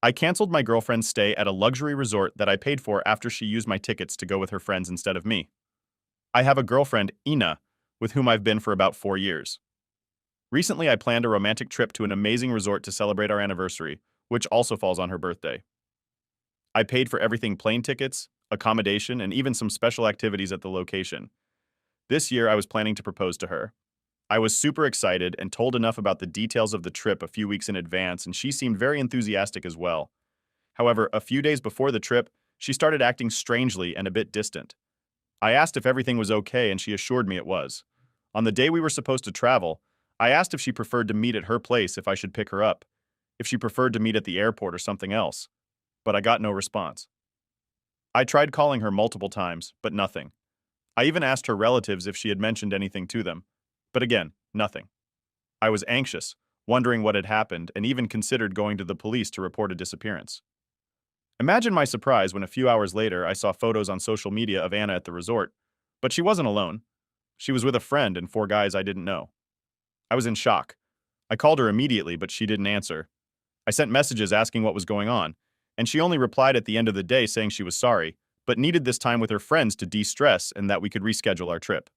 I canceled my girlfriend's stay at a luxury resort that I paid for after she used my tickets to go with her friends instead of me. I have a girlfriend, Ina, with whom I've been for about 4 years. Recently, I planned a romantic trip to an amazing resort to celebrate our anniversary, which also falls on her birthday. I paid for everything: plane tickets, accommodation, and even some special activities at the location. This year, I was planning to propose to her. I was super excited and told enough about the details of the trip a few weeks in advance, and she seemed very enthusiastic as well. However, a few days before the trip, she started acting strangely and a bit distant. I asked if everything was okay, and she assured me it was. On the day we were supposed to travel, I asked if she preferred to meet at her place if I should pick her up, if she preferred to meet at the airport or something else, but I got no response. I tried calling her multiple times, but nothing. I even asked her relatives if she had mentioned anything to them, but again, nothing. I was anxious, wondering what had happened, and even considered going to the police to report a disappearance. Imagine my surprise when a few hours later I saw photos on social media of Anna at the resort, but she wasn't alone. She was with a friend and four guys I didn't know. I was in shock. I called her immediately, but she didn't answer. I sent messages asking what was going on, and she only replied at the end of the day saying she was sorry, but needed this time with her friends to de-stress and that we could reschedule our trip.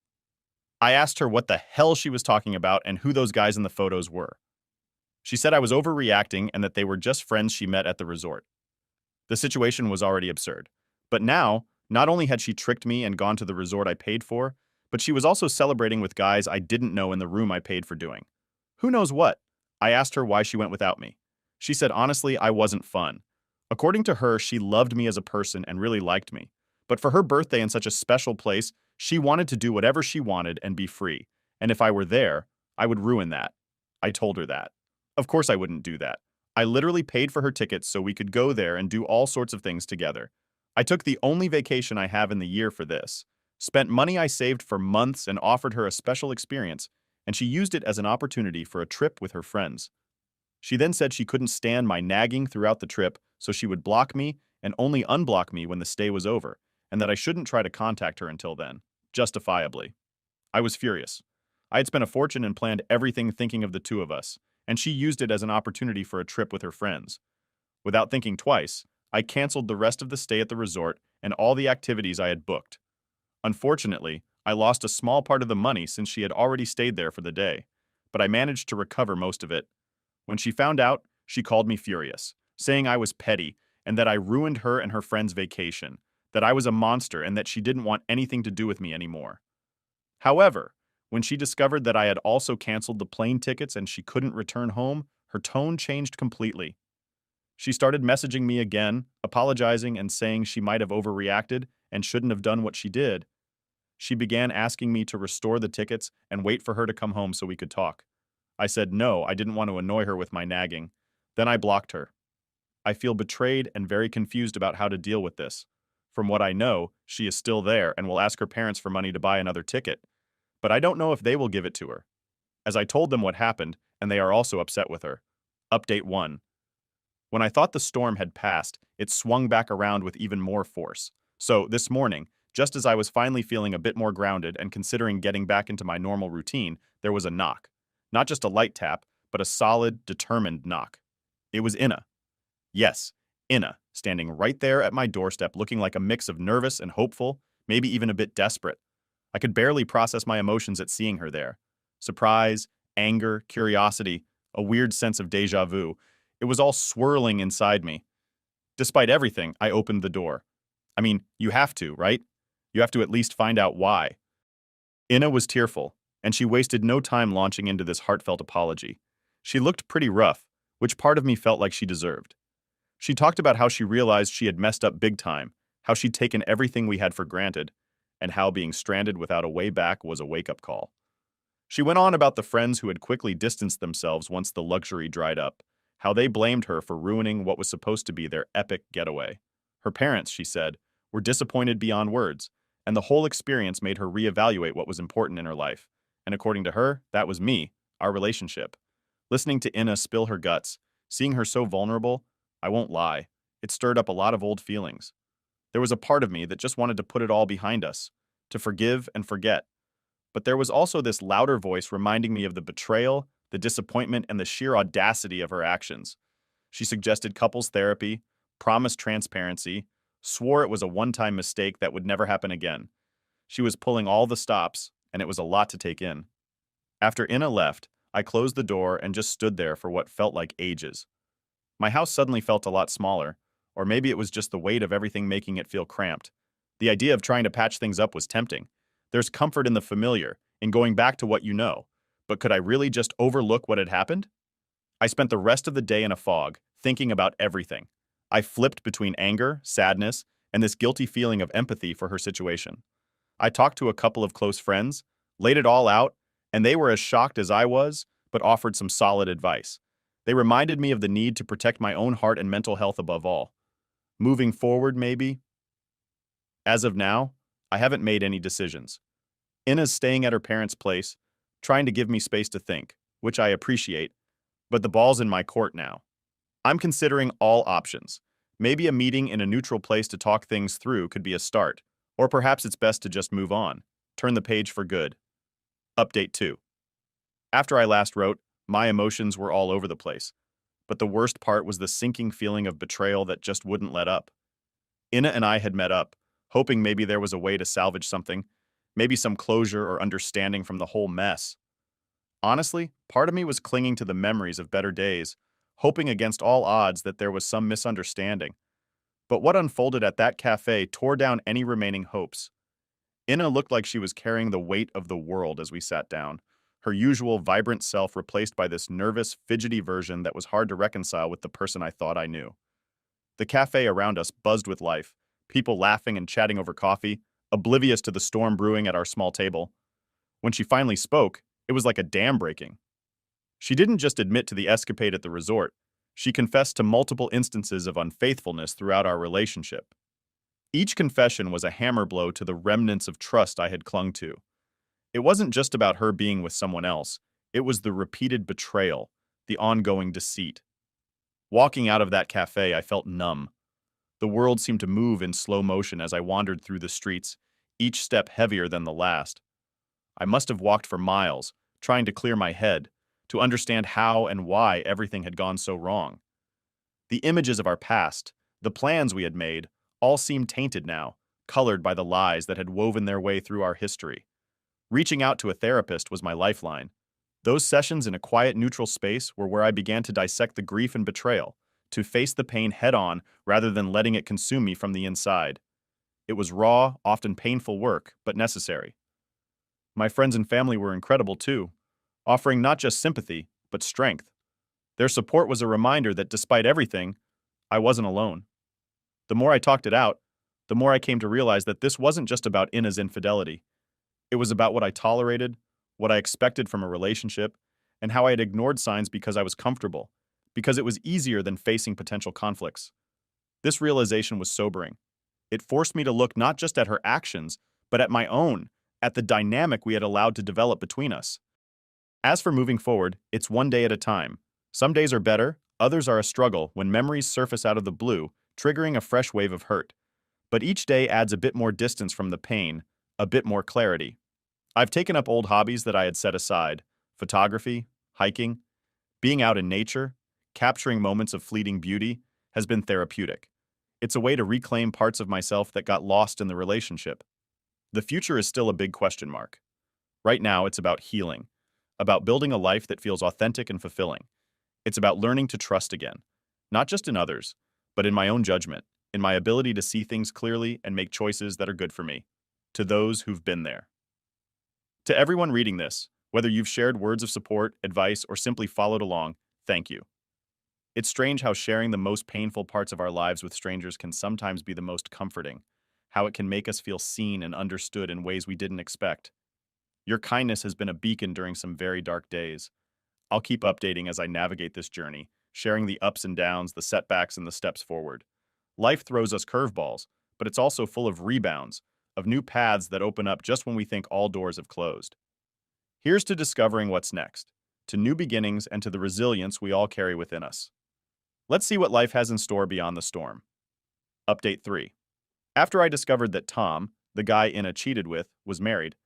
I asked her what the hell she was talking about and who those guys in the photos were. She said I was overreacting and that they were just friends she met at the resort. The situation was already absurd. But now, not only had she tricked me and gone to the resort I paid for, but she was also celebrating with guys I didn't know in the room I paid for doing. Who knows what? I asked her why she went without me. She said honestly I wasn't fun. According to her, she loved me as a person and really liked me. But for her birthday in such a special place, she wanted to do whatever she wanted and be free. And if I were there, I would ruin that. I told her that. Of course I wouldn't do that. I literally paid for her tickets so we could go there and do all sorts of things together. I took the only vacation I have in the year for this, spent money I saved for months and offered her a special experience, and she used it as an opportunity for a trip with her friends. She then said she couldn't stand my nagging throughout the trip, so she would block me and only unblock me when the stay was over, and that I shouldn't try to contact her until then, justifiably. I was furious. I had spent a fortune and planned everything thinking of the two of us, and she used it as an opportunity for a trip with her friends. Without thinking twice, I canceled the rest of the stay at the resort and all the activities I had booked. Unfortunately, I lost a small part of the money since she had already stayed there for the day, but I managed to recover most of it. When she found out, she called me furious, saying I was petty and that I ruined her and her friend's vacation, that I was a monster and that she didn't want anything to do with me anymore. However, when she discovered that I had also canceled the plane tickets and she couldn't return home, her tone changed completely. She started messaging me again, apologizing and saying she might have overreacted and shouldn't have done what she did. She began asking me to restore the tickets and wait for her to come home so we could talk. I said no, I didn't want to annoy her with my nagging. Then I blocked her. I feel betrayed and very confused about how to deal with this. From what I know, she is still there and will ask her parents for money to buy another ticket, but I don't know if they will give it to her, as I told them what happened, and they are also upset with her. Update 1. When I thought the storm had passed, it swung back around with even more force. So, this morning, just as I was finally feeling a bit more grounded and considering getting back into my normal routine, there was a knock. Not just a light tap, but a solid, determined knock. It was Inna. Yes, Inna, standing right there at my doorstep looking like a mix of nervous and hopeful, maybe even a bit desperate. I could barely process my emotions at seeing her there. Surprise, anger, curiosity, a weird sense of deja vu. It was all swirling inside me. Despite everything, I opened the door. I mean, you have to, right? You have to at least find out why. Inna was tearful, and she wasted no time launching into this heartfelt apology. She looked pretty rough, which part of me felt like she deserved. She talked about how she realized she had messed up big time, how she'd taken everything we had for granted, and how being stranded without a way back was a wake-up call. She went on about the friends who had quickly distanced themselves once the luxury dried up, how they blamed her for ruining what was supposed to be their epic getaway. Her parents, she said, were disappointed beyond words, and the whole experience made her reevaluate what was important in her life. And according to her, that was me, our relationship. Listening to Inna spill her guts, seeing her so vulnerable, I won't lie, it stirred up a lot of old feelings. There was a part of me that just wanted to put it all behind us, to forgive and forget. But there was also this louder voice reminding me of the betrayal, the disappointment, and the sheer audacity of her actions. She suggested couples therapy, promised transparency, swore it was a one-time mistake that would never happen again. She was pulling all the stops, and it was a lot to take in. After Inna left, I closed the door and just stood there for what felt like ages. My house suddenly felt a lot smaller, or maybe it was just the weight of everything making it feel cramped. The idea of trying to patch things up was tempting. There's comfort in the familiar, in going back to what you know. But could I really just overlook what had happened? I spent the rest of the day in a fog, thinking about everything. I flipped between anger, sadness, and this guilty feeling of empathy for her situation. I talked to a couple of close friends, laid it all out, and they were as shocked as I was, but offered some solid advice. They reminded me of the need to protect my own heart and mental health above all. Moving forward, maybe? As of now, I haven't made any decisions. Inna's staying at her parents' place, trying to give me space to think, which I appreciate, but the ball's in my court now. I'm considering all options. Maybe a meeting in a neutral place to talk things through could be a start, or perhaps it's best to just move on, turn the page for good. Update 2. After I last wrote, my emotions were all over the place, but the worst part was the sinking feeling of betrayal that just wouldn't let up. Inna and I had met up, hoping maybe there was a way to salvage something, maybe some closure or understanding from the whole mess. Honestly, part of me was clinging to the memories of better days, hoping against all odds that there was some misunderstanding. But what unfolded at that cafe tore down any remaining hopes. Inna looked like she was carrying the weight of the world as we sat down, her usual vibrant self replaced by this nervous, fidgety version that was hard to reconcile with the person I thought I knew. The cafe around us buzzed with life, people laughing and chatting over coffee, oblivious to the storm brewing at our small table. When she finally spoke, it was like a dam breaking. She didn't just admit to the escapade at the resort, she confessed to multiple instances of unfaithfulness throughout our relationship. Each confession was a hammer blow to the remnants of trust I had clung to. It wasn't just about her being with someone else, it was the repeated betrayal, the ongoing deceit. Walking out of that cafe, I felt numb. The world seemed to move in slow motion as I wandered through the streets, each step heavier than the last. I must have walked for miles, trying to clear my head, to understand how and why everything had gone so wrong. The images of our past, the plans we had made, all seemed tainted now, colored by the lies that had woven their way through our history. Reaching out to a therapist was my lifeline. Those sessions in a quiet, neutral space were where I began to dissect the grief and betrayal, to face the pain head-on rather than letting it consume me from the inside. It was raw, often painful work, but necessary. My friends and family were incredible too, offering not just sympathy, but strength. Their support was a reminder that despite everything, I wasn't alone. The more I talked it out, the more I came to realize that this wasn't just about Inna's infidelity. It was about what I tolerated, what I expected from a relationship, and how I had ignored signs because I was comfortable, because it was easier than facing potential conflicts. This realization was sobering. It forced me to look not just at her actions, but at my own, at the dynamic we had allowed to develop between us. As for moving forward, it's one day at a time. Some days are better, others are a struggle when memories surface out of the blue, triggering a fresh wave of hurt. But each day adds a bit more distance from the pain, a bit more clarity. I've taken up old hobbies that I had set aside: photography, hiking, being out in nature, capturing moments of fleeting beauty has been therapeutic. It's a way to reclaim parts of myself that got lost in the relationship. The future is still a big question mark. Right now, it's about healing, about building a life that feels authentic and fulfilling. It's about learning to trust again, not just in others, but in my own judgment, in my ability to see things clearly and make choices that are good for me. To those who've been there. To everyone reading this, whether you've shared words of support, advice, or simply followed along, thank you. It's strange how sharing the most painful parts of our lives with strangers can sometimes be the most comforting, how it can make us feel seen and understood in ways we didn't expect. Your kindness has been a beacon during some very dark days. I'll keep updating as I navigate this journey, sharing the ups and downs, the setbacks, and the steps forward. Life throws us curveballs, but it's also full of rebounds, of new paths that open up just when we think all doors have closed. Here's to discovering what's next, to new beginnings, and to the resilience we all carry within us. Let's see what life has in store beyond the storm. Update 3. After I discovered that Tom, the guy Inna cheated with, was married,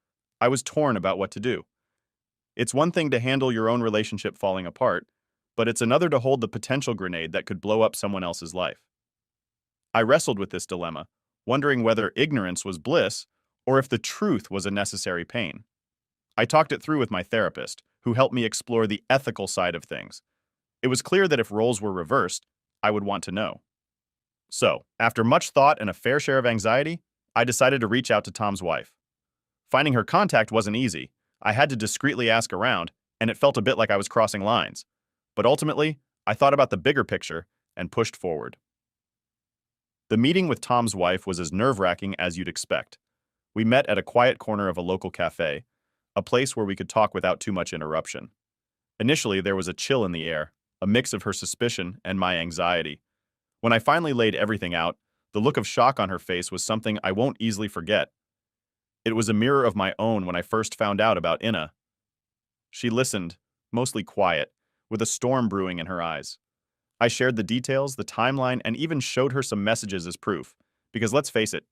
I was torn about what to do. It's one thing to handle your own relationship falling apart, but it's another to hold the potential grenade that could blow up someone else's life. I wrestled with this dilemma, wondering whether ignorance was bliss or if the truth was a necessary pain. I talked it through with my therapist, who helped me explore the ethical side of things. It was clear that if roles were reversed, I would want to know. So, after much thought and a fair share of anxiety, I decided to reach out to Tom's wife. Finding her contact wasn't easy. I had to discreetly ask around, and it felt a bit like I was crossing lines. But ultimately, I thought about the bigger picture and pushed forward. The meeting with Tom's wife was as nerve-wracking as you'd expect. We met at a quiet corner of a local cafe, a place where we could talk without too much interruption. Initially, there was a chill in the air, a mix of her suspicion and my anxiety. When I finally laid everything out, the look of shock on her face was something I won't easily forget. It was a mirror of my own when I first found out about Inna. She listened, mostly quiet, with a storm brewing in her eyes. I shared the details, the timeline, and even showed her some messages as proof. Because let's face it,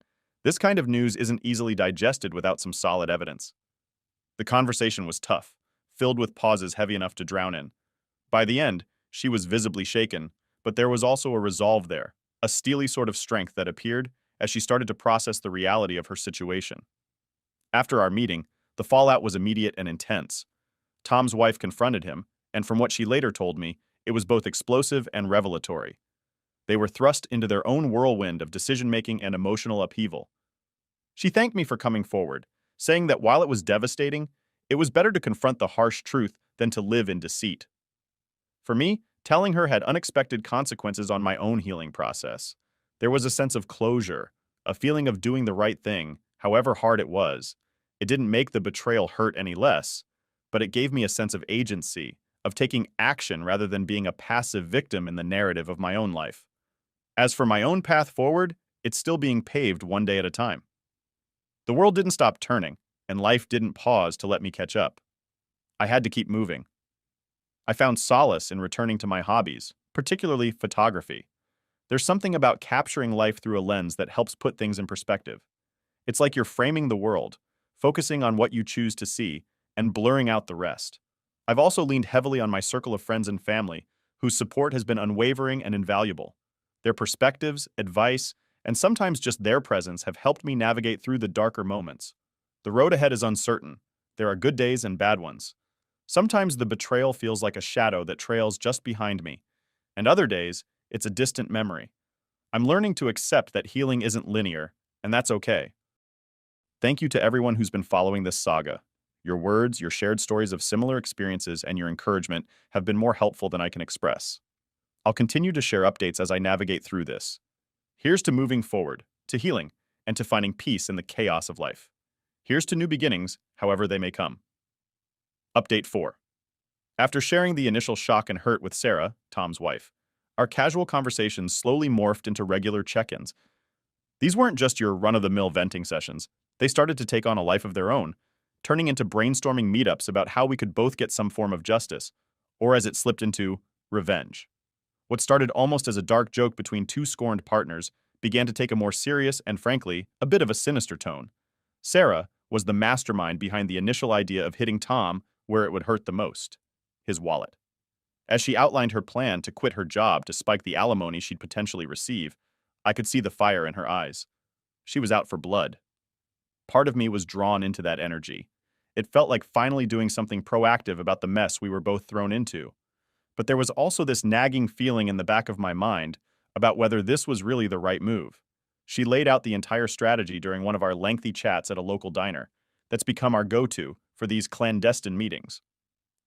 this kind of news isn't easily digested without some solid evidence. The conversation was tough, filled with pauses heavy enough to drown in. By the end, she was visibly shaken, but there was also a resolve there, a steely sort of strength that appeared as she started to process the reality of her situation. After our meeting, the fallout was immediate and intense. Tom's wife confronted him, and from what she later told me, it was both explosive and revelatory. They were thrust into their own whirlwind of decision-making and emotional upheaval. She thanked me for coming forward, saying that while it was devastating, it was better to confront the harsh truth than to live in deceit. For me, telling her had unexpected consequences on my own healing process. There was a sense of closure, a feeling of doing the right thing, however hard it was. It didn't make the betrayal hurt any less, but it gave me a sense of agency, of taking action rather than being a passive victim in the narrative of my own life. As for my own path forward, it's still being paved one day at a time. The world didn't stop turning, and life didn't pause to let me catch up. I had to keep moving. I found solace in returning to my hobbies, particularly photography. There's something about capturing life through a lens that helps put things in perspective. It's like you're framing the world, focusing on what you choose to see, and blurring out the rest. I've also leaned heavily on my circle of friends and family, whose support has been unwavering and invaluable. Their perspectives, advice, and sometimes just their presence have helped me navigate through the darker moments. The road ahead is uncertain. There are good days and bad ones. Sometimes the betrayal feels like a shadow that trails just behind me, and other days, it's a distant memory. I'm learning to accept that healing isn't linear, and that's okay. Thank you to everyone who's been following this saga. Your words, your shared stories of similar experiences, and your encouragement have been more helpful than I can express. I'll continue to share updates as I navigate through this. Here's to moving forward, to healing, and to finding peace in the chaos of life. Here's to new beginnings, however they may come. Update 4. After sharing the initial shock and hurt with Sarah, Tom's wife, our casual conversations slowly morphed into regular check-ins. These weren't just your run-of-the-mill venting sessions. They started to take on a life of their own, turning into brainstorming meetups about how we could both get some form of justice, or as it slipped into, revenge. What started almost as a dark joke between two scorned partners began to take a more serious and, frankly, a bit of a sinister tone. Sarah was the mastermind behind the initial idea of hitting Tom where it would hurt the most, his wallet. As she outlined her plan to quit her job to spike the alimony she'd potentially receive, I could see the fire in her eyes. She was out for blood. Part of me was drawn into that energy. It felt like finally doing something proactive about the mess we were both thrown into. But there was also this nagging feeling in the back of my mind about whether this was really the right move. She laid out the entire strategy during one of our lengthy chats at a local diner that's become our go-to for these clandestine meetings.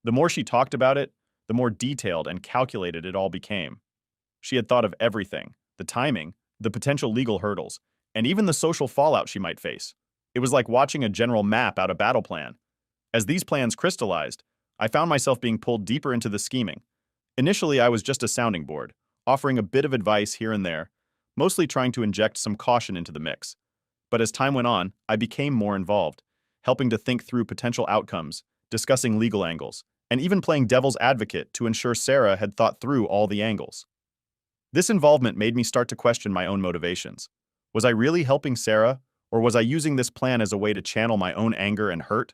The more she talked about it, the more detailed and calculated it all became. She had thought of everything, the timing, the potential legal hurdles, and even the social fallout she might face. It was like watching a general map out a battle plan. As these plans crystallized, I found myself being pulled deeper into the scheming. Initially, I was just a sounding board, offering a bit of advice here and there, mostly trying to inject some caution into the mix. But as time went on, I became more involved, helping to think through potential outcomes, discussing legal angles, and even playing devil's advocate to ensure Sarah had thought through all the angles. This involvement made me start to question my own motivations. Was I really helping Sarah, or was I using this plan as a way to channel my own anger and hurt?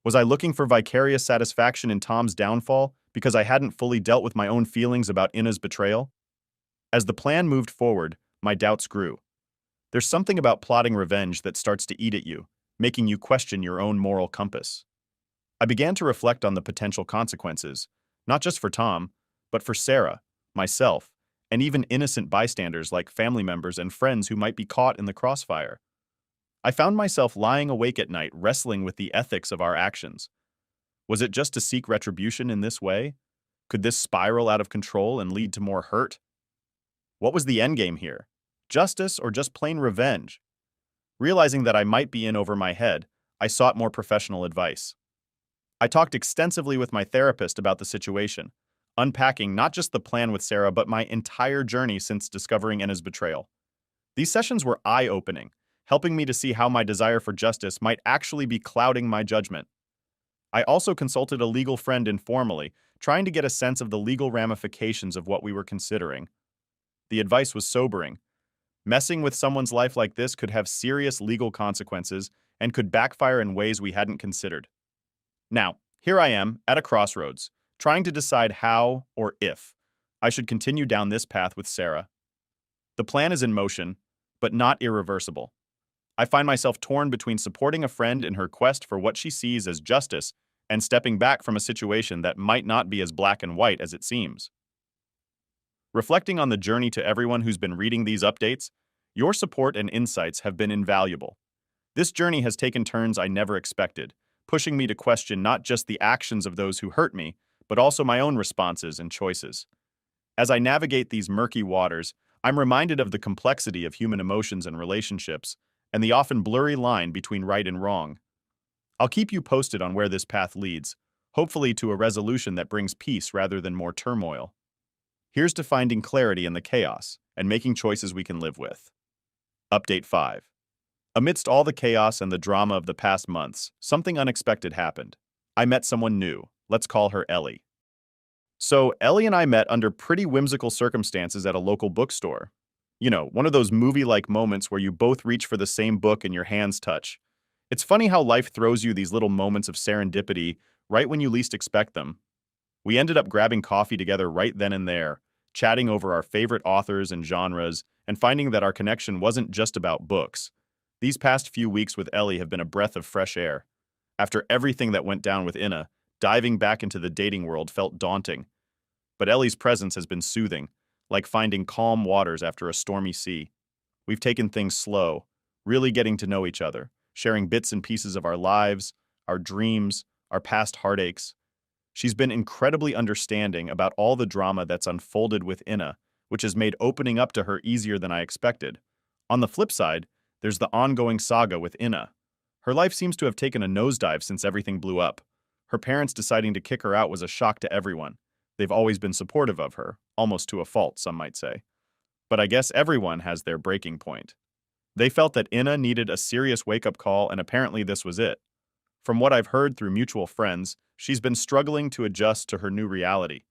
Was I looking for vicarious satisfaction in Tom's downfall because I hadn't fully dealt with my own feelings about Ina's betrayal? As the plan moved forward, my doubts grew. There's something about plotting revenge that starts to eat at you, making you question your own moral compass. I began to reflect on the potential consequences, not just for Tom, but for Sarah, myself, and even innocent bystanders like family members and friends who might be caught in the crossfire. I found myself lying awake at night wrestling with the ethics of our actions. Was it just to seek retribution in this way? Could this spiral out of control and lead to more hurt? What was the endgame here? Justice or just plain revenge? Realizing that I might be in over my head, I sought more professional advice. I talked extensively with my therapist about the situation, unpacking not just the plan with Sarah, but my entire journey since discovering Ina's betrayal. These sessions were eye-opening, helping me to see how my desire for justice might actually be clouding my judgment. I also consulted a legal friend informally, trying to get a sense of the legal ramifications of what we were considering. The advice was sobering. Messing with someone's life like this could have serious legal consequences and could backfire in ways we hadn't considered. Now, here I am, at a crossroads, trying to decide how, or if, I should continue down this path with Sarah. The plan is in motion, but not irreversible. I find myself torn between supporting a friend in her quest for what she sees as justice and stepping back from a situation that might not be as black and white as it seems. Reflecting on the journey to everyone who's been reading these updates, your support and insights have been invaluable. This journey has taken turns I never expected, pushing me to question not just the actions of those who hurt me, but also my own responses and choices. As I navigate these murky waters, I'm reminded of the complexity of human emotions and relationships, and the often blurry line between right and wrong. I'll keep you posted on where this path leads, hopefully to a resolution that brings peace rather than more turmoil. Here's to finding clarity in the chaos and making choices we can live with. Update 5. Amidst all the chaos and the drama of the past months, something unexpected happened. I met someone new. Let's call her Ellie. So, Ellie and I met under pretty whimsical circumstances at a local bookstore. You know, one of those movie-like moments where you both reach for the same book and your hands touch. It's funny how life throws you these little moments of serendipity right when you least expect them. We ended up grabbing coffee together right then and there, chatting over our favorite authors and genres, and finding that our connection wasn't just about books. These past few weeks with Ellie have been a breath of fresh air. After everything that went down with Ina, diving back into the dating world felt daunting. But Ellie's presence has been soothing, like finding calm waters after a stormy sea. We've taken things slow, really getting to know each other, sharing bits and pieces of our lives, our dreams, our past heartaches. She's been incredibly understanding about all the drama that's unfolded with Ina, which has made opening up to her easier than I expected. On the flip side, there's the ongoing saga with Ina. Her life seems to have taken a nosedive since everything blew up. Her parents deciding to kick her out was a shock to everyone. They've always been supportive of her, almost to a fault, some might say. But I guess everyone has their breaking point. They felt that Ina needed a serious wake-up call, and apparently this was it. From what I've heard through mutual friends, she's been struggling to adjust to her new reality.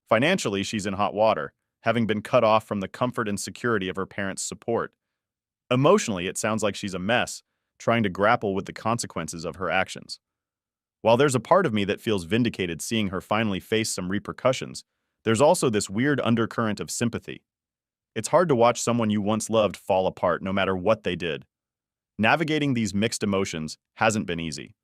Financially, she's in hot water, having been cut off from the comfort and security of her parents' support. Emotionally, it sounds like she's a mess, trying to grapple with the consequences of her actions. While there's a part of me that feels vindicated seeing her finally face some repercussions, there's also this weird undercurrent of sympathy. It's hard to watch someone you once loved fall apart no matter what they did. Navigating these mixed emotions hasn't been easy.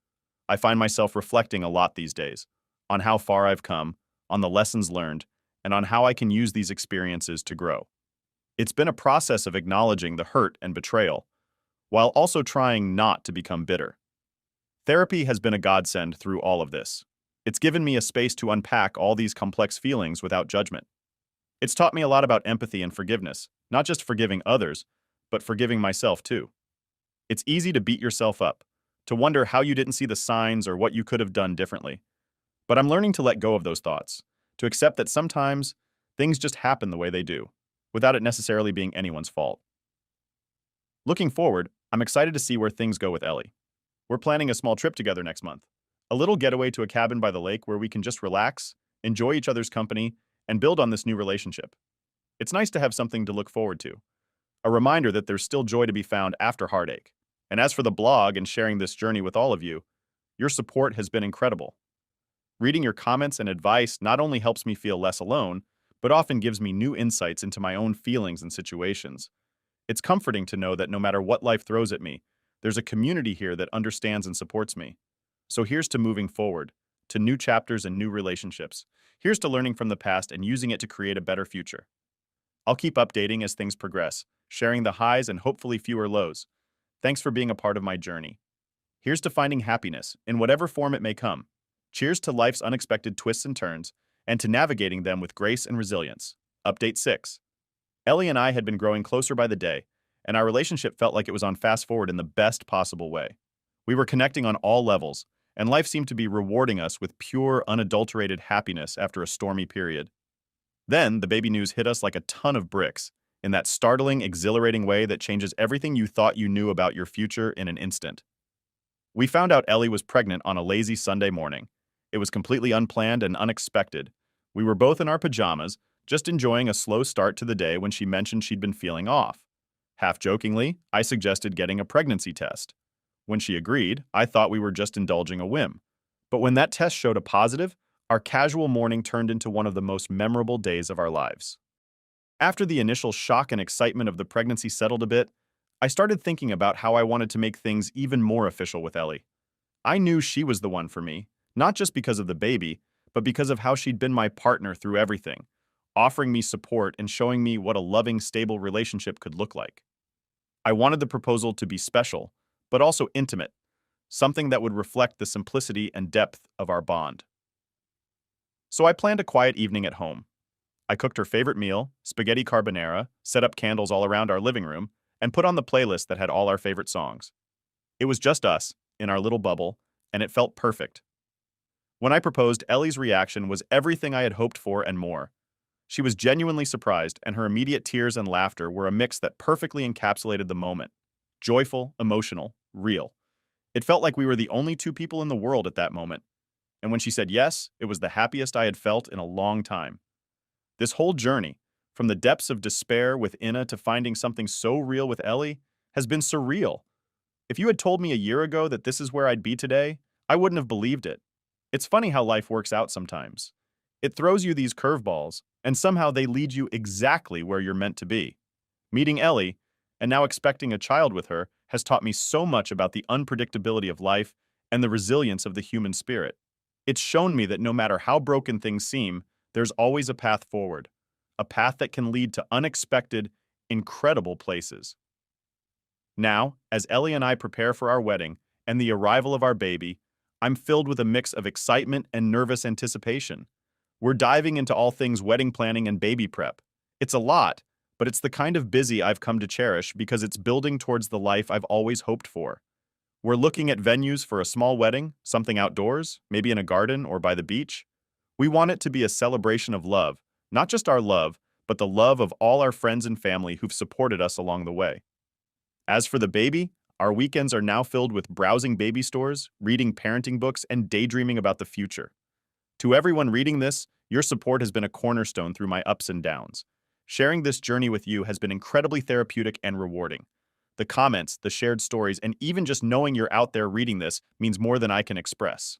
I find myself reflecting a lot these days, on how far I've come, on the lessons learned, and on how I can use these experiences to grow. It's been a process of acknowledging the hurt and betrayal, while also trying not to become bitter. Therapy has been a godsend through all of this. It's given me a space to unpack all these complex feelings without judgment. It's taught me a lot about empathy and forgiveness, not just forgiving others, but forgiving myself too. It's easy to beat yourself up, to wonder how you didn't see the signs or what you could have done differently. But I'm learning to let go of those thoughts, to accept that sometimes things just happen the way they do, without it necessarily being anyone's fault. Looking forward, I'm excited to see where things go with Ellie. We're planning a small trip together next month, a little getaway to a cabin by the lake where we can just relax, enjoy each other's company, and build on this new relationship. It's nice to have something to look forward to, a reminder that there's still joy to be found after heartache. And as for the blog and sharing this journey with all of you, your support has been incredible. Reading your comments and advice not only helps me feel less alone, but often gives me new insights into my own feelings and situations. It's comforting to know that no matter what life throws at me, there's a community here that understands and supports me. So here's to moving forward, to new chapters and new relationships. Here's to learning from the past and using it to create a better future. I'll keep updating as things progress, sharing the highs and hopefully fewer lows. Thanks for being a part of my journey. Here's to finding happiness, in whatever form it may come. Cheers to life's unexpected twists and turns, and to navigating them with grace and resilience. Update 6. Ellie and I had been growing closer by the day, and our relationship felt like it was on fast forward in the best possible way. We were connecting on all levels, and life seemed to be rewarding us with pure, unadulterated happiness after a stormy period. Then, the baby news hit us like a ton of bricks, in that startling, exhilarating way that changes everything you thought you knew about your future in an instant. We found out Ellie was pregnant on a lazy Sunday morning. It was completely unplanned and unexpected. We were both in our pajamas, just enjoying a slow start to the day when she mentioned she'd been feeling off. Half jokingly, I suggested getting a pregnancy test. When she agreed, I thought we were just indulging a whim. But when that test showed a positive, our casual morning turned into one of the most memorable days of our lives. After the initial shock and excitement of the pregnancy settled a bit, I started thinking about how I wanted to make things even more official with Ellie. I knew she was the one for me, not just because of the baby, but because of how she'd been my partner through everything, offering me support and showing me what a loving, stable relationship could look like. I wanted the proposal to be special, but also intimate, something that would reflect the simplicity and depth of our bond. So I planned a quiet evening at home. I cooked her favorite meal, spaghetti carbonara, set up candles all around our living room, and put on the playlist that had all our favorite songs. It was just us, in our little bubble, and it felt perfect. When I proposed, Ellie's reaction was everything I had hoped for and more. She was genuinely surprised, and her immediate tears and laughter were a mix that perfectly encapsulated the moment. Joyful, emotional, real. It felt like we were the only two people in the world at that moment. And when she said yes, it was the happiest I had felt in a long time. This whole journey, from the depths of despair with Inna to finding something so real with Ellie, has been surreal. If you had told me a year ago that this is where I'd be today, I wouldn't have believed it. It's funny how life works out sometimes. It throws you these curveballs, and somehow they lead you exactly where you're meant to be. Meeting Ellie, and now expecting a child with her, has taught me so much about the unpredictability of life and the resilience of the human spirit. It's shown me that no matter how broken things seem, there's always a path forward, a path that can lead to unexpected, incredible places. Now, as Ellie and I prepare for our wedding and the arrival of our baby, I'm filled with a mix of excitement and nervous anticipation. We're diving into all things wedding planning and baby prep. It's a lot, but it's the kind of busy I've come to cherish because it's building towards the life I've always hoped for. We're looking at venues for a small wedding, something outdoors, maybe in a garden or by the beach. We want it to be a celebration of love, not just our love, but the love of all our friends and family who've supported us along the way. As for the baby, our weekends are now filled with browsing baby stores, reading parenting books, and daydreaming about the future. To everyone reading this, your support has been a cornerstone through my ups and downs. Sharing this journey with you has been incredibly therapeutic and rewarding. The comments, the shared stories, and even just knowing you're out there reading this means more than I can express.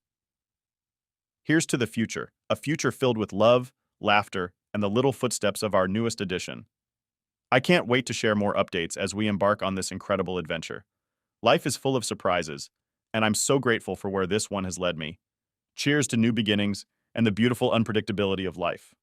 Here's to the future, a future filled with love, laughter, and the little footsteps of our newest addition. I can't wait to share more updates as we embark on this incredible adventure. Life is full of surprises, and I'm so grateful for where this one has led me. Cheers to new beginnings and the beautiful unpredictability of life.